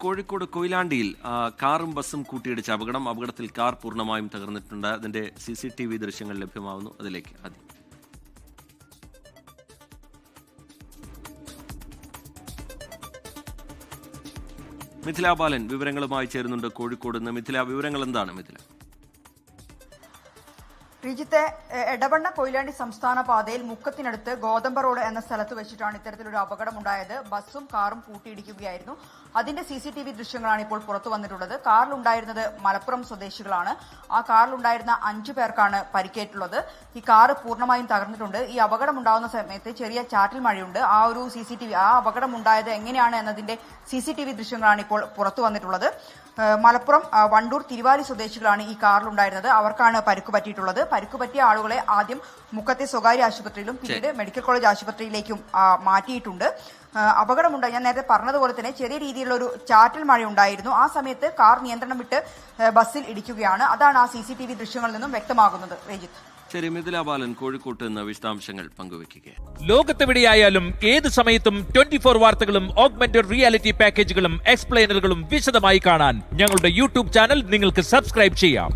കോഴിക്കോട് കൊയിലാണ്ടിയിൽ കാറും ബസ്സും കൂട്ടിയിടിച്ച അപകടത്തിൽ കാർ പൂർണ്ണമായും തകർന്നിട്ടുണ്ട്. അതിന്റെ CCTV ദൃശ്യങ്ങൾ ലഭ്യമാവുന്നു. അതിലേക്ക് ആദ്യം മിഥില ബാലൻ വിവരങ്ങളുമായി ചേരുന്നുണ്ട് കോഴിക്കോട് നിന്ന്. മിഥില, വിവരങ്ങൾ എന്താണ് മിഥില? ശ്രീജിത്തെ, എടവണ്ണ കൊയിലാണ്ടി സംസ്ഥാന പാതയിൽ മുക്കത്തിനടുത്ത് ഗോതമ്പ റോഡ് എന്ന സ്ഥലത്ത് വെച്ചിട്ടാണ് ഇത്തരത്തിലൊരു അപകടമുണ്ടായത്. ബസ്സും കാറും കൂട്ടിയിടിക്കുകയായിരുന്നു. അതിന്റെ CCTV ദൃശ്യങ്ങളാണ് ഇപ്പോൾ പുറത്തു വന്നിട്ടുള്ളത്. കാറിലുണ്ടായിരുന്നത് മലപ്പുറം സ്വദേശികളാണ്. ആ കാറിലുണ്ടായിരുന്ന 5 പേർക്കാണ് പരിക്കേറ്റുള്ളത്. ഈ കാറ് പൂർണ്ണമായും തകർന്നിട്ടുണ്ട്. ഈ അപകടമുണ്ടാകുന്ന സമയത്ത് ചെറിയ ചാറ്റൽ മഴയുണ്ട്. ആ ഒരു CCTV, ആ അപകടമുണ്ടായത് എങ്ങനെയാണ് എന്നതിന്റെ CCTV ദൃശ്യങ്ങളാണ് ഇപ്പോൾ പുറത്തു വന്നിട്ടുള്ളത്. മലപ്പുറം വണ്ടൂർ തിരുവാലി സ്വദേശികളാണ് ഈ കാറിലുണ്ടായിരുന്നത്. അവർക്കാണ് പരിക്ക് പറ്റിയിട്ടുള്ളത്. പരിക്ക് പറ്റിയ ആളുകളെ ആദ്യം മുക്കത്തെ സ്വകാര്യ ആശുപത്രിയിലും പിന്നീട് മെഡിക്കൽ കോളേജ് ആശുപത്രിയിലേക്കും മാറ്റിയിട്ടുണ്ട്. അപകടമുണ്ടായി, ഞാൻ നേരത്തെ പറഞ്ഞതുപോലെ തന്നെ ചെറിയ രീതിയിലുള്ള ഒരു ചാറ്റൽ മഴ ഉണ്ടായിരുന്നു. ആ സമയത്ത് കാർ നിയന്ത്രണം വിട്ട് ബസ്സിൽ ഇടിക്കുകയാണ്. അതാണ് ആ CCTV ദൃശ്യങ്ങളിൽ നിന്നും വ്യക്തമാകുന്നത്. രജിത്ത്. ശരി, മിഥില ബാലൻ കോഴിക്കോട്ട് നിന്ന് വിശദാംശങ്ങൾ പങ്കുവയ്ക്കുകയാണ്. ലോകത്തെവിടെയായാലും ഏത് സമയത്തും 24 വാർത്തകളും ഓഗ്മെന്റഡ് റിയാലിറ്റി പാക്കേജുകളും എക്സ്പ്ലെയിനറുകളും വിശദമായി കാണാൻ ഞങ്ങളുടെ YouTube ചാനൽ നിങ്ങൾക്ക് സബ്സ്ക്രൈബ് ചെയ്യാം.